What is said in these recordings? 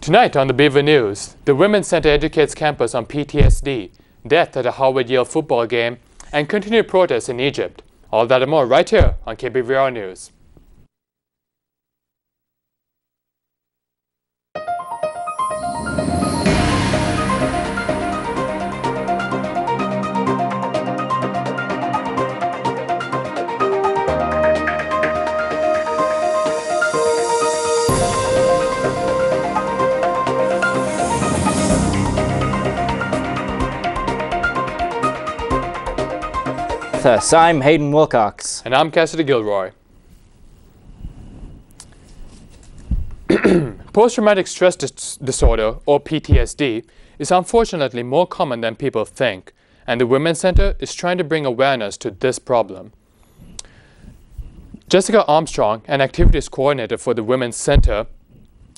Tonight on the Beaver News, the Women's Center educates campus on PTSD, death at a Harvard-Yale football game, and continued protests in Egypt. All that and more right here on KBVR News. I'm Hayden Wilcox. And I'm Cassady Gilroy. Post-traumatic stress disorder, or PTSD, is unfortunately more common than people think, and the Women's Center is trying to bring awareness to this problem. Jessica Armstrong, an activities coordinator for the Women's Center,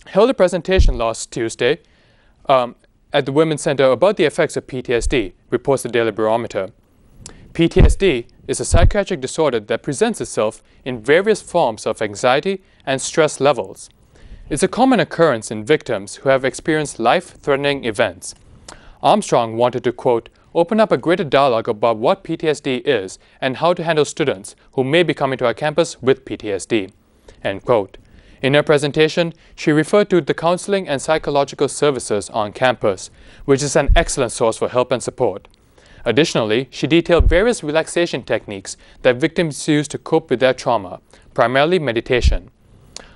held a presentation last Tuesday at the Women's Center about the effects of PTSD, reports the Daily Barometer. PTSD is a psychiatric disorder that presents itself in various forms of anxiety and stress levels. It's a common occurrence in victims who have experienced life-threatening events. Armstrong wanted to, quote, open up a greater dialogue about what PTSD is and how to handle students who may be coming to our campus with PTSD, end quote. In her presentation, she referred to the counseling and psychological services on campus, which is an excellent source for help and support. Additionally, she detailed various relaxation techniques that victims use to cope with their trauma, primarily meditation.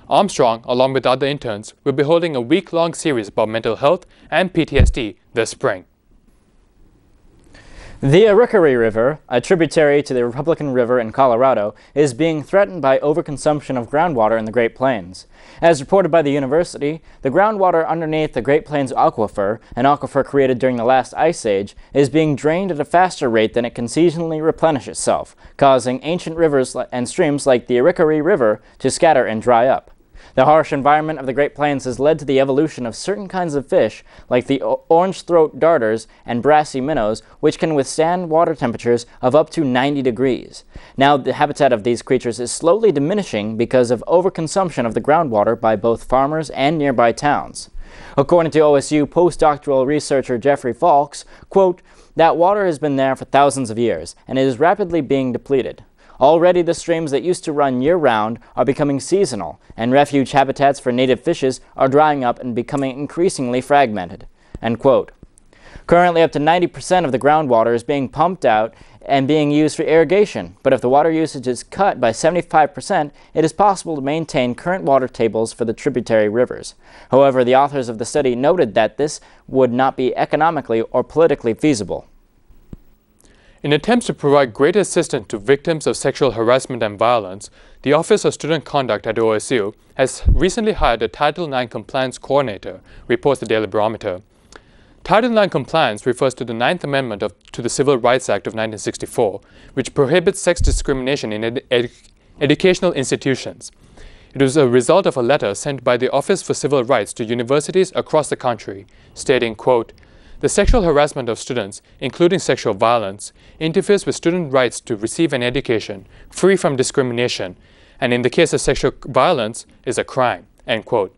Armstrong, along with other interns, will be holding a week-long series about mental health and PTSD this spring. The Arickaree River, a tributary to the Republican River in Colorado, is being threatened by overconsumption of groundwater in the Great Plains. As reported by the university, the groundwater underneath the Great Plains Aquifer, an aquifer created during the last ice age, is being drained at a faster rate than it can seasonally replenish itself, causing ancient rivers and streams like the Arickaree River to scatter and dry up. The harsh environment of the Great Plains has led to the evolution of certain kinds of fish, like the orange-throat darters and brassy minnows, which can withstand water temperatures of up to 90 degrees. Now, the habitat of these creatures is slowly diminishing because of overconsumption of the groundwater by both farmers and nearby towns. According to OSU postdoctoral researcher Jeffrey Falks, quote, that water has been there for thousands of years, and it is rapidly being depleted. Already the streams that used to run year-round are becoming seasonal, and refuge habitats for native fishes are drying up and becoming increasingly fragmented. End quote. Currently, up to 90% of the groundwater is being pumped out and being used for irrigation, but if the water usage is cut by 75%, it is possible to maintain current water tables for the tributary rivers. However, the authors of the study noted that this would not be economically or politically feasible. In attempts to provide greater assistance to victims of sexual harassment and violence, the Office of Student Conduct at OSU has recently hired a Title IX compliance coordinator, reports the Daily Barometer. Title IX compliance refers to the Ninth Amendment to the Civil Rights Act of 1964, which prohibits sex discrimination in educational institutions. It was a result of a letter sent by the Office for Civil Rights to universities across the country, stating, quote, the sexual harassment of students, including sexual violence, interferes with student rights to receive an education free from discrimination, and in the case of sexual violence, is a crime, end quote.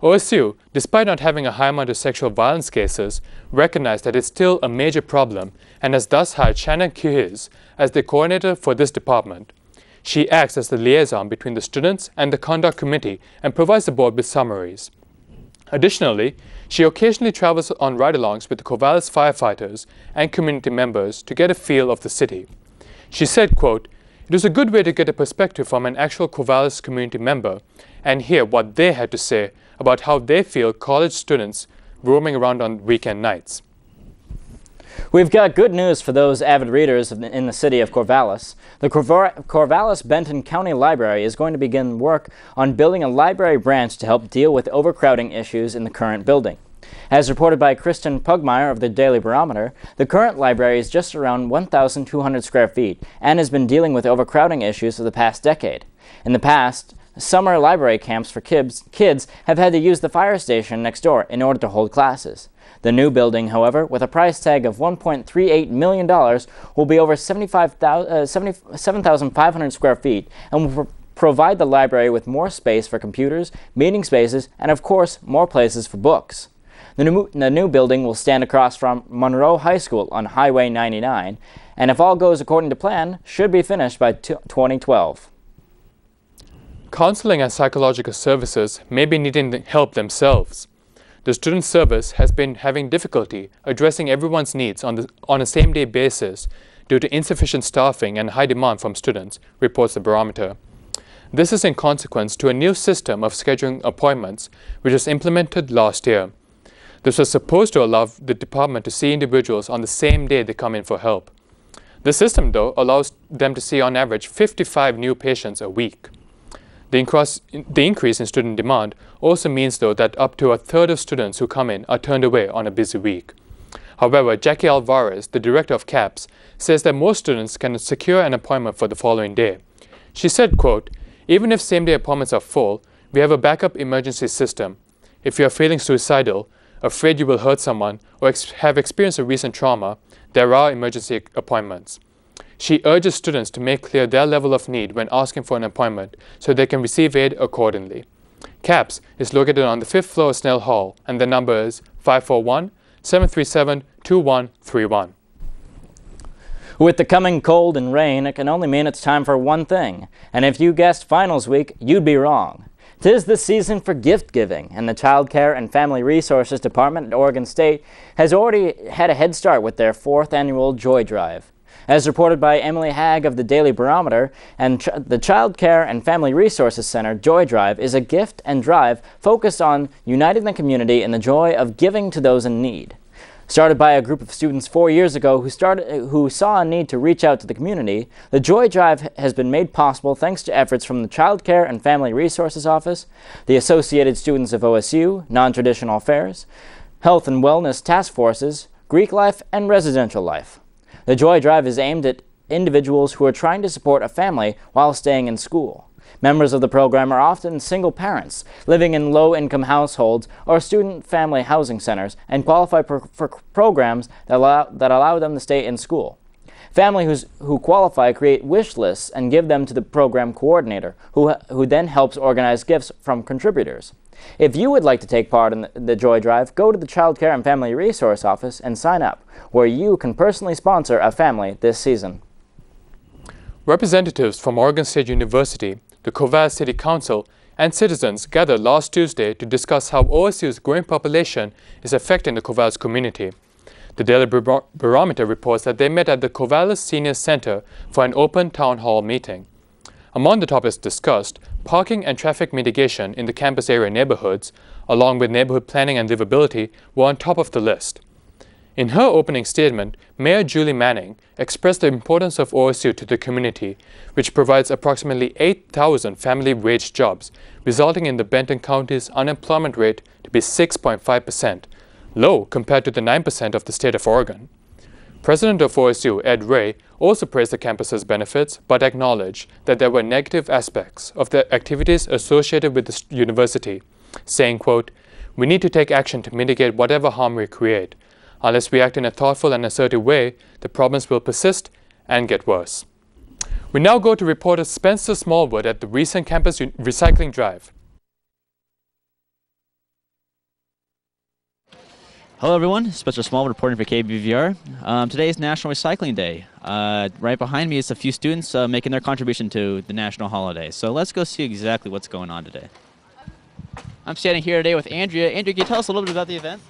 OSU, despite not having a high amount of sexual violence cases, recognized that it's still a major problem and has thus hired Shannon Kuhiz as the coordinator for this department. She acts as the liaison between the students and the conduct committee and provides the board with summaries. Additionally, she occasionally travels on ride-alongs with the Corvallis firefighters and community members to get a feel of the city. She said, quote, it was a good way to get a perspective from an actual Corvallis community member and hear what they had to say about how they feel college students roaming around on weekend nights. We've got good news for those avid readers in the city of Corvallis. The Corvallis-Benton County Library is going to begin work on building a library branch to help deal with overcrowding issues in the current building. As reported by Kristen Pugmire of the Daily Barometer, the current library is just around 1,200 square feet and has been dealing with overcrowding issues for the past decade. In the past, summer library camps for kids have had to use the fire station next door in order to hold classes. The new building, however, with a price tag of $1.38 million, will be over 7,500 square feet and provide the library with more space for computers, meeting spaces, and of course, more places for books. The new building will stand across from Monroe High School on Highway 99, and if all goes according to plan, should be finished by 2012. Counseling and psychological services may be needing help themselves. The student service has been having difficulty addressing everyone's needs on a same-day basis due to insufficient staffing and high demand from students, reports the barometer. This is in consequence to a new system of scheduling appointments which was implemented last year. This was supposed to allow the department to see individuals on the same day they come in for help. The system, though, allows them to see on average 55 new patients a week. The increase in student demand also means, though, that up to a third of students who come in are turned away on a busy week. However, Jackie Alvarez, the director of CAPS, says that most students can secure an appointment for the following day. She said, quote, "Even if same-day appointments are full, we have a backup emergency system. If you are feeling suicidal, afraid you will hurt someone, or have experienced a recent trauma, there are emergency appointments." She urges students to make clear their level of need when asking for an appointment so they can receive aid accordingly. CAPS is located on the 5th floor of Snell Hall, and the number is 541-737-2131. With the coming cold and rain, it can only mean it's time for one thing. And if you guessed finals week, you'd be wrong. 'Tis the season for gift giving, and the Child Care and Family Resources Department at Oregon State has already had a head start with their 4th annual Joy Drive. As reported by Emily Hagg of the Daily Barometer, and the Child Care and Family Resources Center Joy Drive is a gift and drive focused on uniting the community in the joy of giving to those in need. Started by a group of students 4 years ago who saw a need to reach out to the community, the Joy Drive has been made possible thanks to efforts from the Child Care and Family Resources Office, the Associated Students of OSU, Non-Traditional Affairs, Health and Wellness Task Forces, Greek Life, and Residential Life. The Joy Drive is aimed at individuals who are trying to support a family while staying in school. Members of the program are often single parents, living in low-income households or student family housing centers, and qualify for programs that allow them to stay in school. Families who qualify create wish lists and give them to the program coordinator, who then helps organize gifts from contributors. If you would like to take part in the Joy Drive, go to the Child Care and Family Resource Office and sign up, where you can personally sponsor a family this season. Representatives from Oregon State University, the Corvallis City Council, and citizens gathered last Tuesday to discuss how OSU's growing population is affecting the Corvallis community. The Daily Barometer reports that they met at the Corvallis Senior Center for an open town hall meeting. Among the topics discussed, parking and traffic mitigation in the campus area neighborhoods, along with neighborhood planning and livability, were on top of the list. In her opening statement, Mayor Julie Manning expressed the importance of OSU to the community, which provides approximately 8,000 family wage jobs, resulting in the Benton County's unemployment rate to be 6.5%, low compared to the 9% of the state of Oregon. President of OSU, Ed Ray, also praised the campus's benefits, but acknowledged that there were negative aspects of the activities associated with the university, saying, quote, "We need to take action to mitigate whatever harm we create. Unless we act in a thoughtful and assertive way, the problems will persist and get worse." We now go to reporter Spencer Smallwood at the recent campus recycling drive. Hello everyone, Spencer Smallwood reporting for KBVR. Today is National Recycling Day. Right behind me is a few students making their contribution to the national holiday. So let's go see exactly what's going on today. I'm standing here today with Andrea. Andrea, can you tell us a little bit about the event?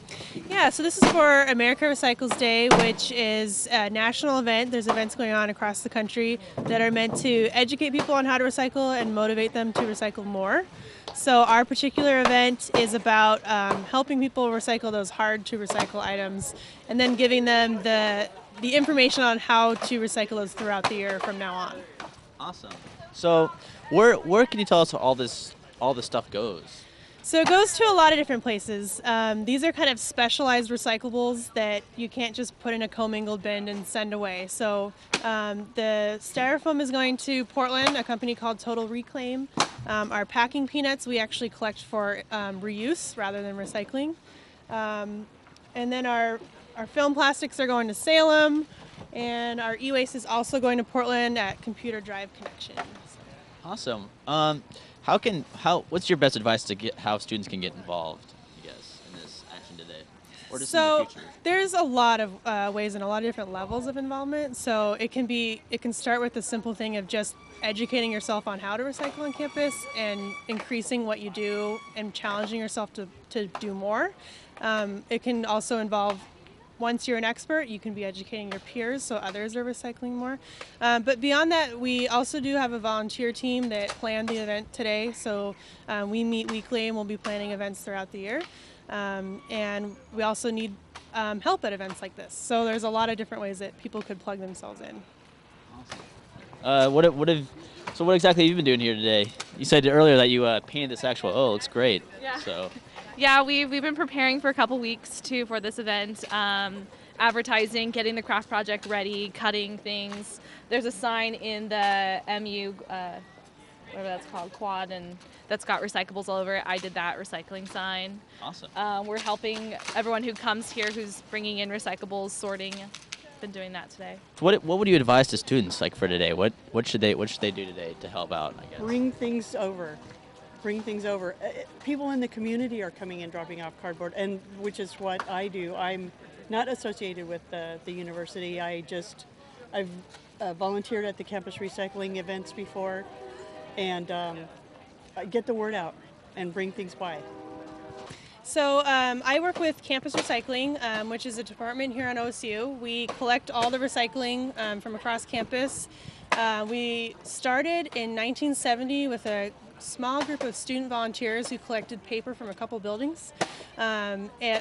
Yeah, so this is for America Recycles Day, which is a national event. There's events going on across the country that are meant to educate people on how to recycle and motivate them to recycle more. So our particular event is about helping people recycle those hard-to-recycle items and then giving them the information on how to recycle those throughout the year from now on. Awesome. So where can you tell us how all this stuff goes? So it goes to a lot of different places. These are kind of specialized recyclables that you can't just put in a commingled bin and send away. So the styrofoam is going to Portland, a company called Total Reclaim. Our packing peanuts we actually collect for reuse rather than recycling. And then our film plastics are going to Salem, and our e-waste is also going to Portland at Computer Drive Connection. Awesome. What's your best advice to get how students can get involved, I guess, in this action today, or just in the future? There's a lot of ways and a lot of different levels of involvement. So it can start with the simple thing of just educating yourself on how to recycle on campus and increasing what you do and challenging yourself to do more. It can also involve, once you're an expert, you can be educating your peers so others are recycling more. But beyond that, we also do have a volunteer team that planned the event today. So we meet weekly and we'll be planning events throughout the year. And we also need help at events like this. So there's a lot of different ways that people could plug themselves in. What exactly have you been doing here today? You said earlier that you painted this actual. Oh, it looks great. Yeah. So. Yeah, we've been preparing for a couple weeks for this event. Advertising, getting the craft project ready, cutting things. There's a sign in the MU, whatever that's called, quad, and that's got recyclables all over it. I did that recycling sign. Awesome. We're helping everyone who comes here who's bringing in recyclables, sorting. Been doing that today. What would you advise to students like for today? What should they do today to help out, I guess? Bring things over. People in the community are coming and dropping off cardboard, and which is what I do. I'm not associated with the university. I've volunteered at the campus recycling events before, and get the word out and bring things by. So I work with Campus Recycling, which is a department here on OSU. We collect all the recycling from across campus. We started in 1970 with a small group of student volunteers who collected paper from a couple buildings,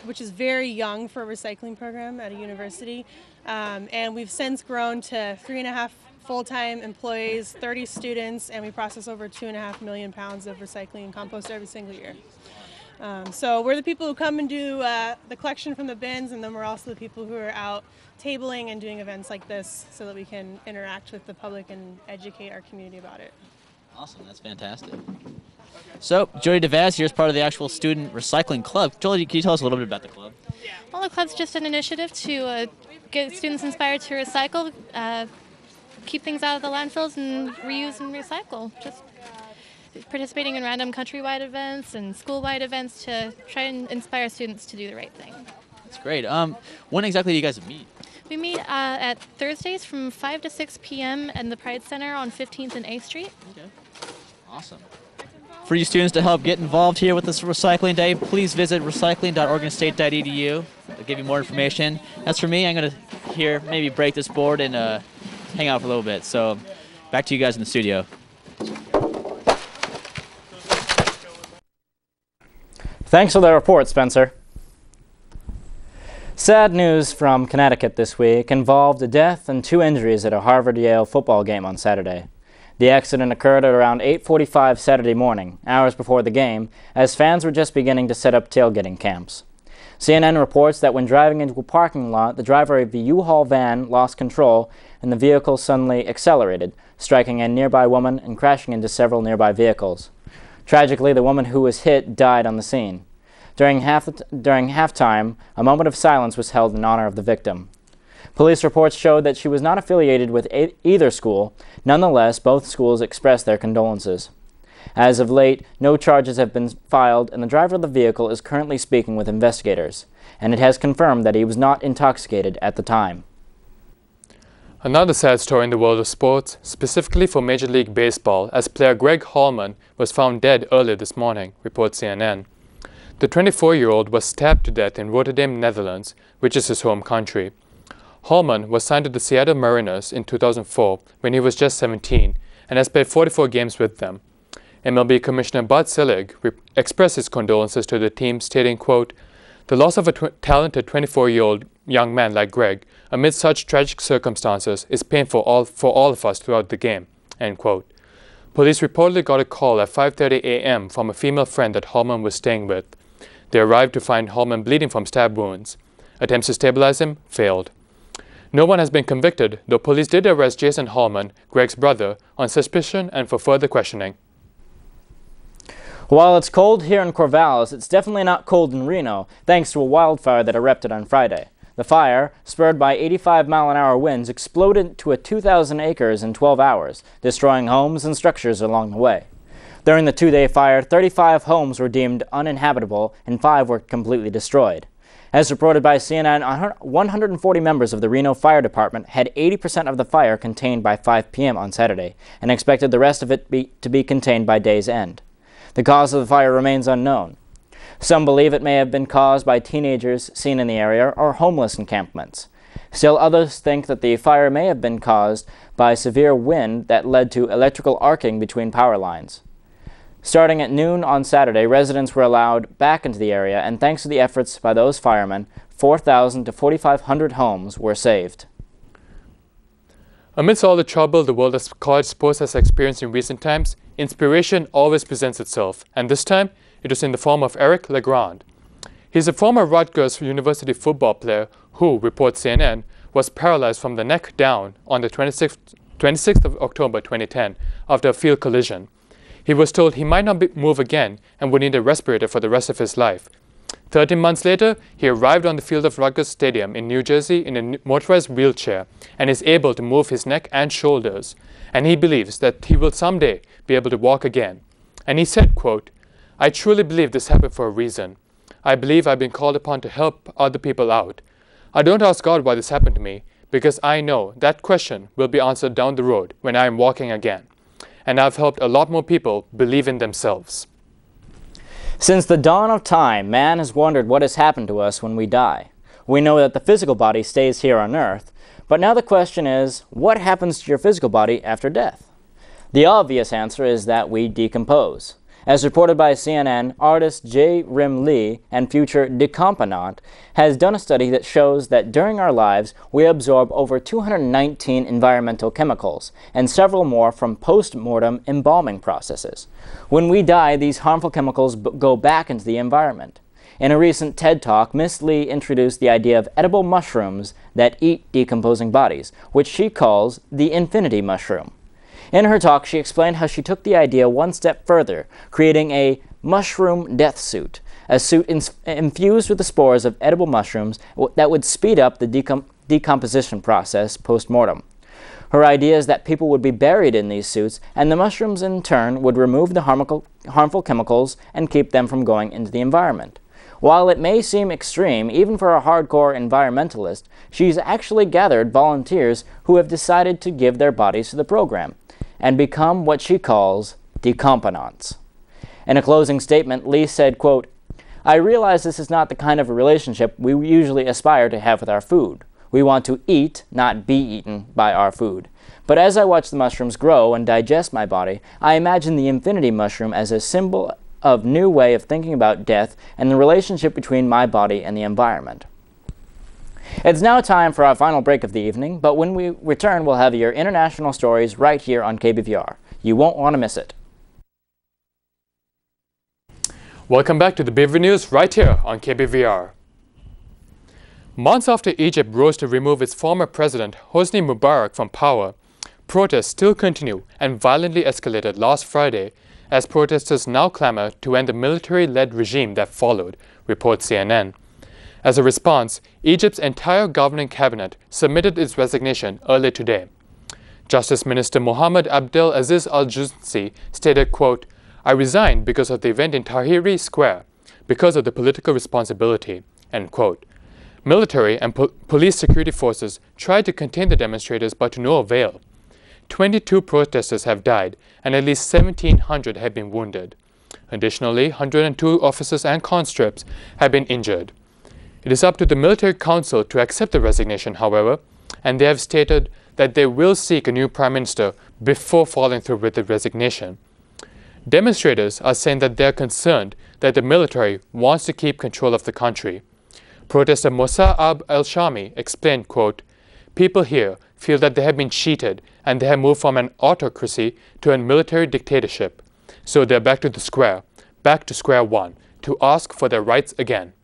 which is very young for a recycling program at a university. And we've since grown to 3.5 full-time employees, 30 students, and we process over 2.5 million pounds of recycling and compost every single year. So we're the people who come and do the collection from the bins, and then we're also the people who are out tabling and doing events like this so that we can interact with the public and educate our community about it. Awesome, that's fantastic. So, Jody DeVaz here is part of the actual student recycling club. Jody, can you tell us a little bit about the club? Well, the club's just an initiative to get students inspired to recycle, keep things out of the landfills, and reuse and recycle. Just participating in random countrywide events and school-wide events to try and inspire students to do the right thing. That's great. When exactly do you guys meet? We meet at Thursdays from 5 to 6 p.m. in the Pride Center on 15th and 8th Street. Okay. Awesome. For you students to help get involved here with this recycling day, please visit recycling.oregonstate.edu. They'll give you more information. As for me, I'm going to maybe break this board and hang out for a little bit. So back to you guys in the studio. Thanks for the report, Spencer. Sad news from Connecticut this week involved a death and 2 injuries at a Harvard-Yale football game on Saturday. The accident occurred at around 8:45 Saturday morning, hours before the game, as fans were just beginning to set up tailgating camps. CNN reports that when driving into a parking lot, the driver of the U-Haul van lost control and the vehicle suddenly accelerated, striking a nearby woman and crashing into several nearby vehicles. Tragically, the woman who was hit died on the scene. During halftime, a moment of silence was held in honor of the victim. Police reports showed that she was not affiliated with either school. Nonetheless, both schools expressed their condolences. As of late, no charges have been filed, and the driver of the vehicle is currently speaking with investigators, and it has confirmed that he was not intoxicated at the time. Another sad story in the world of sports, specifically for Major League Baseball, as player Greg Hallman was found dead earlier this morning, reports CNN. The 24-year-old was stabbed to death in Rotterdam, Netherlands, which is his home country. Hallman was signed to the Seattle Mariners in 2004 when he was just 17 and has played 44 games with them. MLB Commissioner Bud Selig expressed his condolences to the team, stating, quote, "The loss of a talented 24-year-old young man like Greg amid such tragic circumstances is painful for all of us throughout the game," end quote. Police reportedly got a call at 5:30 a.m. from a female friend that Hallman was staying with. They arrived to find Hallman bleeding from stab wounds. Attempts to stabilize him failed. No one has been convicted, though police did arrest Jason Hallman, Greg's brother, on suspicion and for further questioning. While it's cold here in Corvallis, it's definitely not cold in Reno, thanks to a wildfire that erupted on Friday. The fire, spurred by 85-mile-an-hour winds, exploded to 2,000 acres in 12 hours, destroying homes and structures along the way. During the two-day fire, 35 homes were deemed uninhabitable and 5 were completely destroyed. As reported by CNN, 140 members of the Reno Fire Department had 80% of the fire contained by 5 p.m. on Saturday and expected the rest of it to be contained by day's end. The cause of the fire remains unknown. Some believe it may have been caused by teenagers seen in the area or homeless encampments. Still others think that the fire may have been caused by severe wind that led to electrical arcing between power lines. Starting at noon on Saturday, residents were allowed back into the area, and thanks to the efforts by those firemen, 4,000 to 4,500 homes were saved. Amidst all the trouble the world of college sports has experienced in recent times, inspiration always presents itself, and this time it was in the form of Eric Legrand. He's a former Rutgers University football player who, reports CNN, was paralyzed from the neck down on the 26th of October 2010 after a field collision. He was told he might not move again and would need a respirator for the rest of his life. 13 months later, he arrived on the field of Rutgers Stadium in New Jersey in a motorized wheelchair and is able to move his neck and shoulders. And he believes that he will someday be able to walk again. And he said, quote, "I truly believe this happened for a reason. I believe I've been called upon to help other people out. I don't ask God why this happened to me, because I know that question will be answered down the road when I am walking again. And I've helped a lot more people believe in themselves." Since the dawn of time, man has wondered what has happened to us when we die. We know that the physical body stays here on earth, but now the question is, what happens to your physical body after death? The obvious answer is that we decompose. As reported by CNN, artist J. Rim Lee and future decomponant has done a study that shows that during our lives we absorb over 219 environmental chemicals and several more from post-mortem embalming processes. When we die, these harmful chemicals go back into the environment. In a recent TED Talk, Ms. Lee introduced the idea of edible mushrooms that eat decomposing bodies, which she calls the infinity mushroom. In her talk, she explained how she took the idea one step further, creating a mushroom death suit, a suit infused with the spores of edible mushrooms that would speed up the decomposition process post-mortem. Her idea is that people would be buried in these suits, and the mushrooms in turn would remove the harmful chemicals and keep them from going into the environment. While it may seem extreme, even for a hardcore environmentalist, she's actually gathered volunteers who have decided to give their bodies to the program and become what she calls decomponants. In a closing statement, Lee said, quote, "I realize this is not the kind of a relationship we usually aspire to have with our food. We want to eat, not be eaten by our food. But as I watch the mushrooms grow and digest my body, I imagine the infinity mushroom as a symbol of new way of thinking about death and the relationship between my body and the environment." It's now time for our final break of the evening, but when we return, we'll have your international stories right here on KBVR. You won't want to miss it. Welcome back to the Beaver News right here on KBVR. Months after Egypt rose to remove its former president, Hosni Mubarak, from power, protests still continue and violently escalated last Friday as protesters now clamor to end the military-led regime that followed, reports CNN. As a response, Egypt's entire governing cabinet submitted its resignation earlier today. Justice Minister Mohammed Abdel Aziz Al-Junsi stated, quote, "I resigned because of the event in Tahrir Square, because of the political responsibility," end quote. Military and police security forces tried to contain the demonstrators, but to no avail. 22 protesters have died, and at least 1,700 have been wounded. Additionally, 102 officers and conscripts have been injured. It is up to the military council to accept the resignation, however, and they have stated that they will seek a new prime minister before following through with the resignation. Demonstrators are saying that they are concerned that the military wants to keep control of the country. Protester Mossa Ab El-Shami explained, quote, "People here feel that they have been cheated and they have moved from an autocracy to a military dictatorship. So they're back to square one, to ask for their rights again."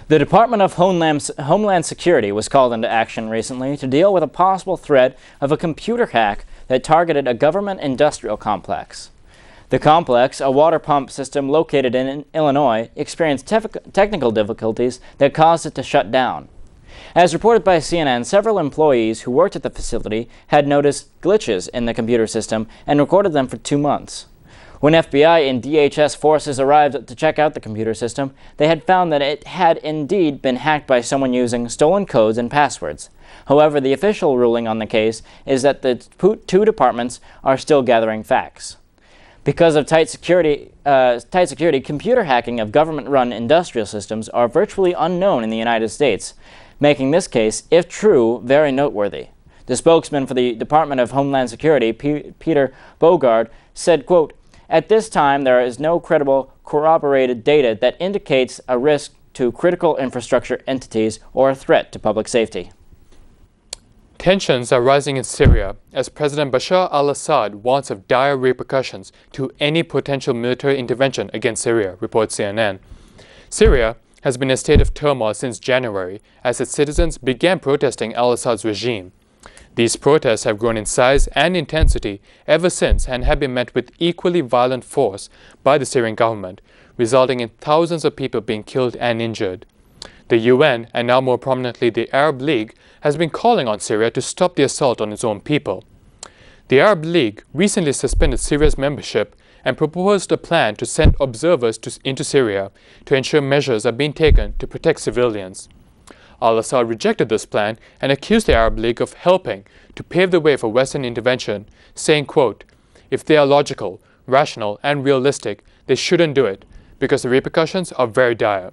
The Department of Homeland Security was called into action recently to deal with a possible threat of a computer hack that targeted a government industrial complex. The complex, a water pump system located in Illinois, experienced technical difficulties that caused it to shut down. As reported by CNN, several employees who worked at the facility had noticed glitches in the computer system and recorded them for 2 months. When FBI and DHS forces arrived to check out the computer system, they had found that it had indeed been hacked by someone using stolen codes and passwords. However, the official ruling on the case is that the two departments are still gathering facts. Because of tight security, computer hacking of government-run industrial systems are virtually unknown in the United States, making this case, if true, very noteworthy. The spokesman for the Department of Homeland Security, Peter Bogard, said, quote, "At this time, there is no credible corroborated data that indicates a risk to critical infrastructure entities or a threat to public safety." Tensions are rising in Syria as President Bashar al-Assad warns of dire repercussions to any potential military intervention against Syria, reports CNN. Syria has been in a state of turmoil since January as its citizens began protesting al-Assad's regime. These protests have grown in size and intensity ever since and have been met with equally violent force by the Syrian government, resulting in thousands of people being killed and injured. The UN, and now more prominently the Arab League, has been calling on Syria to stop the assault on its own people. The Arab League recently suspended Syria's membership and proposed a plan to send observers into Syria to ensure measures are being taken to protect civilians. Al-Assad rejected this plan and accused the Arab League of helping to pave the way for Western intervention, saying, quote, "If they are logical, rational, and realistic, they shouldn't do it, because the repercussions are very dire.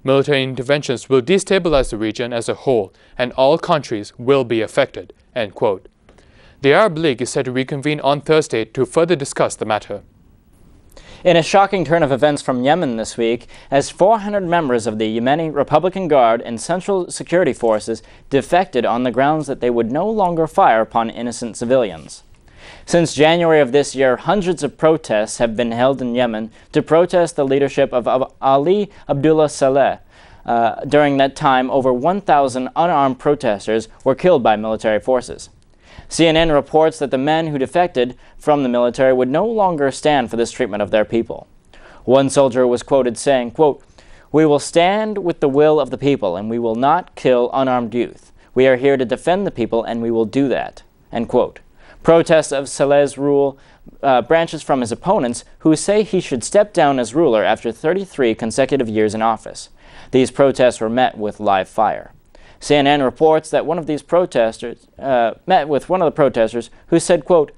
Military interventions will destabilize the region as a whole, and all countries will be affected," end quote. The Arab League is set to reconvene on Thursday to further discuss the matter. In a shocking turn of events from Yemen this week, as 400 members of the Yemeni Republican Guard and Central Security Forces defected on the grounds that they would no longer fire upon innocent civilians. Since January of this year, hundreds of protests have been held in Yemen to protest the leadership of Ali Abdullah Saleh. During that time, over 1,000 unarmed protesters were killed by military forces. CNN reports that the men who defected from the military would no longer stand for this treatment of their people. One soldier was quoted saying, quote, "We will stand with the will of the people, and we will not kill unarmed youth. We are here to defend the people, and we will do that," end quote. Protests of Saleh's rule branches from his opponents, who say he should step down as ruler after 33 consecutive years in office. These protests were met with live fire. CNN reports that one of these protesters met with one of the protesters who said, quote,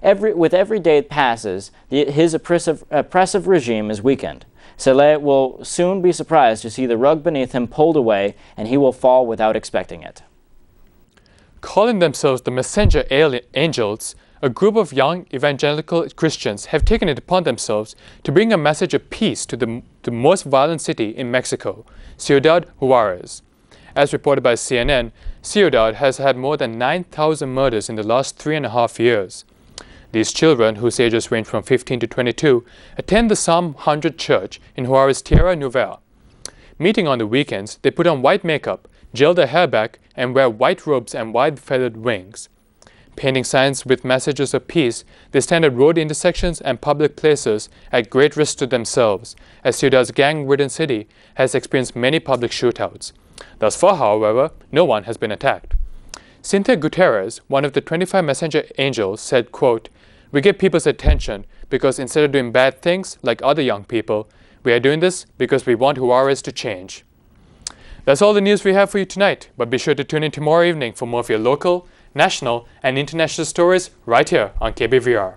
with every day that passes, his oppressive regime is weakened. Saleh will soon be surprised to see the rug beneath him pulled away, and he will fall without expecting it." Calling themselves the Messenger Angels, a group of young evangelical Christians have taken it upon themselves to bring a message of peace to the most violent city in Mexico, Ciudad Juarez. As reported by CNN, Ciudad has had more than 9,000 murders in the last 3.5 years. These children, whose ages range from 15 to 22, attend the Psalm 100 church in Juarez Tierra Nueva. Meeting on the weekends, they put on white makeup, gel their hair back, and wear white robes and wide feathered wings. Painting signs with messages of peace, they stand at road intersections and public places at great risk to themselves, as Ciudad's gang-ridden city has experienced many public shootouts. Thus far, however, no one has been attacked. Cynthia Gutierrez, one of the 25 messenger angels, said, quote, "We get people's attention because instead of doing bad things like other young people, we are doing this because we want Juarez to change." That's all the news we have for you tonight, but be sure to tune in tomorrow evening for more of your local, national, and international stories right here on KBVR.